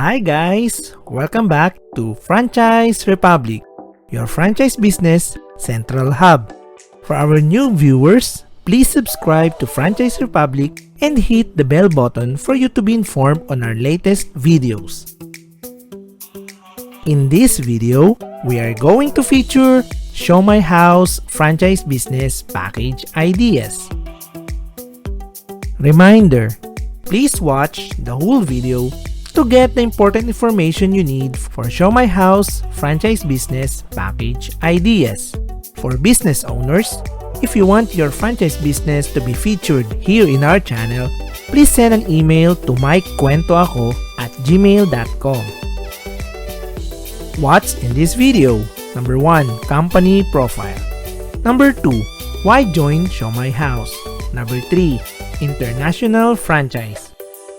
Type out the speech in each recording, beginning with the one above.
Hi guys! Welcome back to Franchise Republic, your franchise business central hub. For our new viewers, please subscribe to Franchise Republic and hit the bell button for you to be informed on our latest videos. In this video, we are going to feature Siomaihouse franchise business package ideas. Reminder, please watch the whole video to get the important information you need for Siomaihouse franchise business package ideas. For business owners, if you want your franchise business to be featured here in our channel, please send an email to mikekwentoako@gmail.com. What's in this video? Number 1. Company profile. Number 2. Why join Siomaihouse? Number 3. International franchise.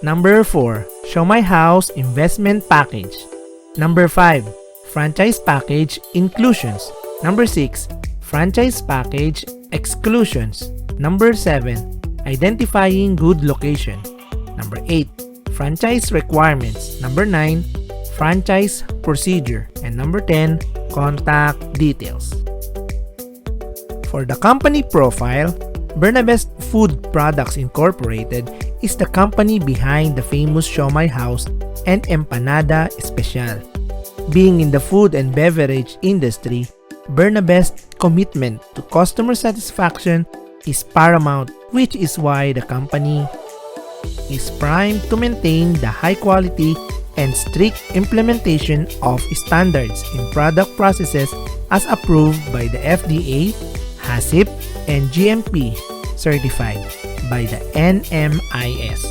Number 4. Siomaihouse investment package. Number 5. Franchise package inclusions. Number 6. Franchise package exclusions. Number 7. Identifying good location. Number 8. Franchise requirements. Number 9. Franchise procedure. And number 10. Contact details. For the company profile, Bernabest Food Products Incorporated is the company behind the famous Siomaihouse and Empanada Especial. Being in the food and beverage industry, Bernabest's commitment to customer satisfaction is paramount, which is why the company is primed to maintain the high quality and strict implementation of standards in product processes as approved by the FDA, HACCP, and GMP certified by the NMIS.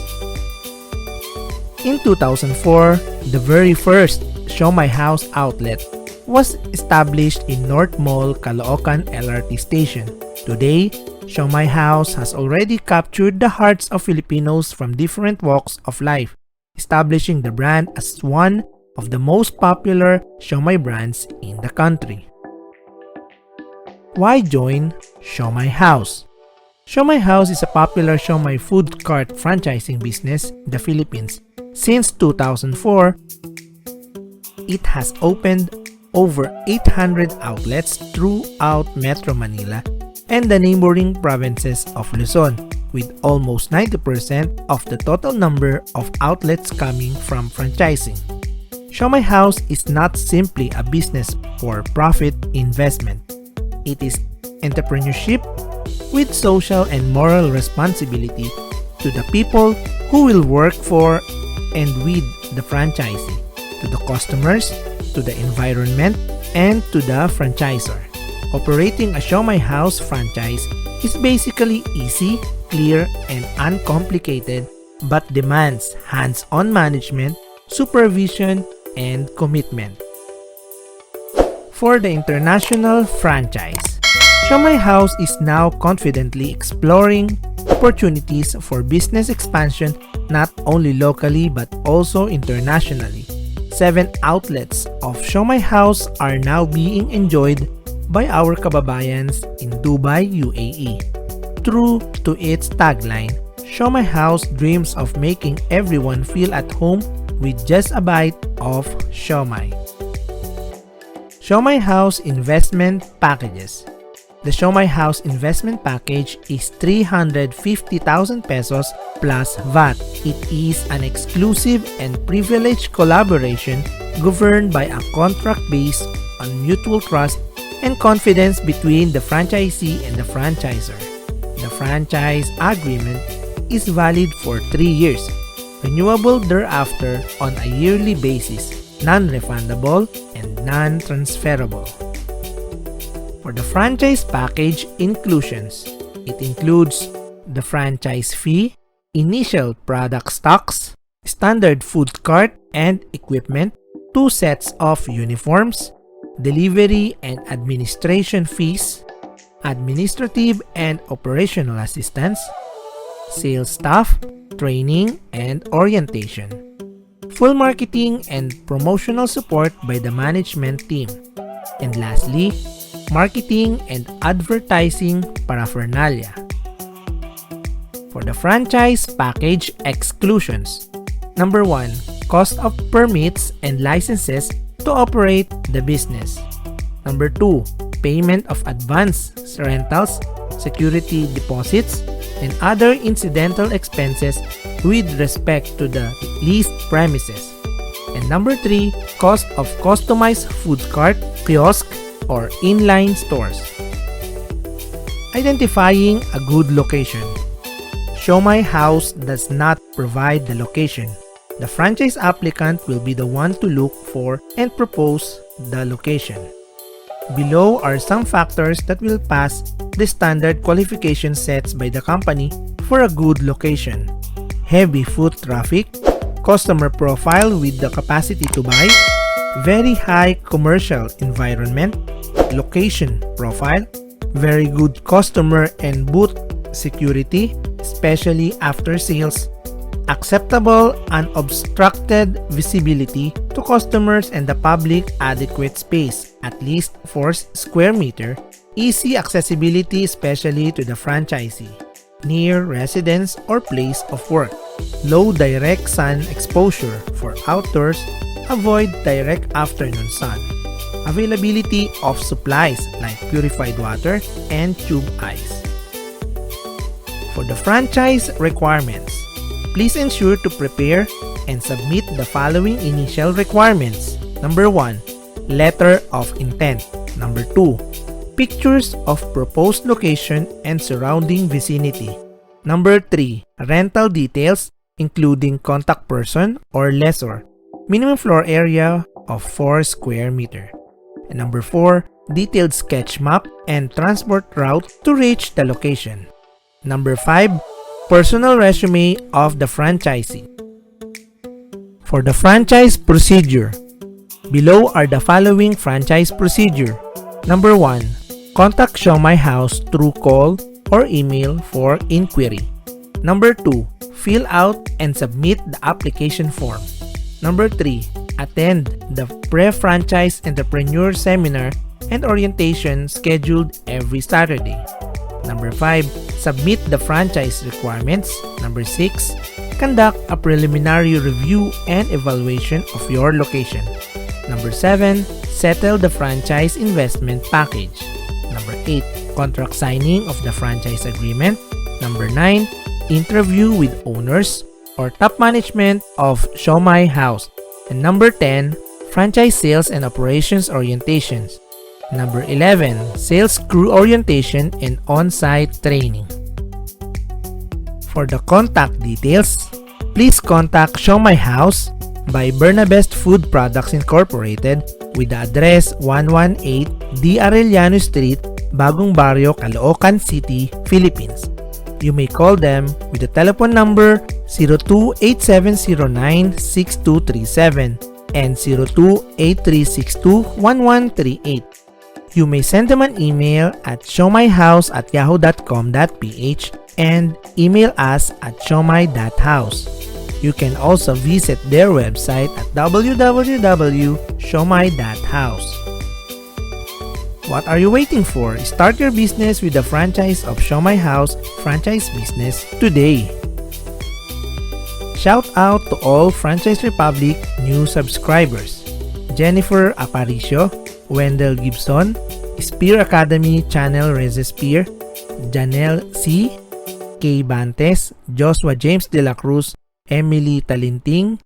In 2004, the very first Siomaihouse outlet was established in North Mall, Caloocan LRT Station. Today, Siomaihouse has already captured the hearts of Filipinos from different walks of life, establishing the brand as one of the most popular siomai brands in the country. Why join Siomaihouse? Siomaihouse is a popular siomai food cart franchising business in the Philippines. Since 2004, it has opened over 800 outlets throughout Metro Manila and the neighboring provinces of Luzon, with almost 90% of the total number of outlets coming from franchising. Siomaihouse is not simply a business for profit investment. It is entrepreneurship with social and moral responsibility to the people who will work for and with the franchisee, to the customers, to the environment, and to the franchisor. Operating a Siomaihouse franchise is basically easy, clear, and uncomplicated, but demands hands-on management, supervision, and commitment. For the international franchise, Siomaihouse is now confidently exploring opportunities for business expansion not only locally but also internationally. 7 outlets of Siomaihouse are now being enjoyed by our kababayans in Dubai, UAE. True to its tagline, Siomaihouse dreams of making everyone feel at home with just a bite of siomai. Siomaihouse investment packages. The Siomaihouse investment package is 350,000 pesos plus VAT. It is an exclusive and privileged collaboration governed by a contract based on mutual trust and confidence between the franchisee and the franchisor. The franchise agreement is valid for 3 years, renewable thereafter on a yearly basis, non-refundable and non-transferable. For the franchise package inclusions, it includes the franchise fee, initial product stocks, standard food cart and equipment, 2 sets of uniforms, delivery and administration fees, administrative and operational assistance, sales staff, training and orientation, full marketing and promotional support by the management team, and lastly, marketing and advertising paraphernalia. For the franchise package exclusions, number 1, cost of permits and licenses to operate the business. Number 2, payment of advance rentals, security deposits, and other incidental expenses with respect to the leased premises. And number 3, cost of customized food cart, kiosk, or inline stores. Identifying a good location. Siomai House does not provide the location. The franchise applicant will be the one to look for and propose the location. Below are some factors that will pass the standard qualification sets by the company for a good location: heavy foot traffic, customer profile with the capacity to buy, very high commercial environment, location profile, very good customer and booth security, especially after sales, acceptable unobstructed visibility to customers and the public, adequate space, at least 4 square meter, easy accessibility especially to the franchisee, near residence or place of work, low direct sun exposure for outdoors, avoid direct afternoon sun, availability of supplies like purified water and tube ice. For the franchise requirements, please ensure to prepare and submit the following initial requirements. Number 1, letter of intent. Number 2, pictures of proposed location and surrounding vicinity. Number 3, rental details including contact person or lessor, minimum floor area of 4 square meter. And number 4, detailed sketch map and transport route to reach the location. Number 5, personal resume of the franchisee. For the franchise procedure, below are the following franchise procedure. Number 1, contact Siomai House through call or email for inquiry. Number 2, fill out and submit the application form. Number 3, attend the pre-franchise entrepreneur seminar and orientation scheduled every Saturday. Number 5, submit the franchise requirements. Number 6, conduct a preliminary review and evaluation of your location. Number 7, settle the franchise investment package. Number 8, contract signing of the franchise agreement. Number 9, interview with owners or top management of Siomai House. And number 10, franchise sales and operations orientations. Number 11, sales crew orientation and on-site training. For the contact details, please contact Siomai House by Bernabest Food Products Incorporated with the address 118 D. Arellano Street, Bagong Barrio, Caloocan City, Philippines. You may call them with the telephone number 02-8709-6237 and 02-8362-1138. You may send them an email at siomaihouse@yahoo.com.ph and email us at siomai.house. You can also visit their website at www.siomai.house. What are you waiting for? Start your business with the franchise of Siomai House Franchise Business today. Shout out to all Franchise Republic new subscribers: Jennifer Aparicio, Wendell Gibson, Spear Academy Channel Reze Spear, Janelle C, Kay Bantes, Joshua James de la Cruz, Emily Talinting,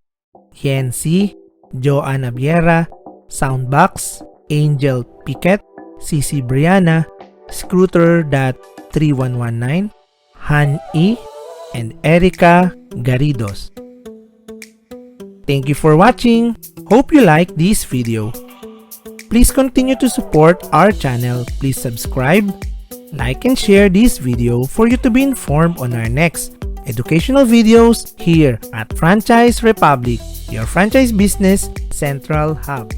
Yen C, Joanna Viera, Soundbox, Angel Piquet, Cici Brianna, Scrooter.3119, Han E, and Erica Garridos. Thank you for watching. Hope you like this video. Please continue to support our channel. Please subscribe, like, and share this video for you to be informed on our next educational videos here at Franchise Republic, your franchise business central hub.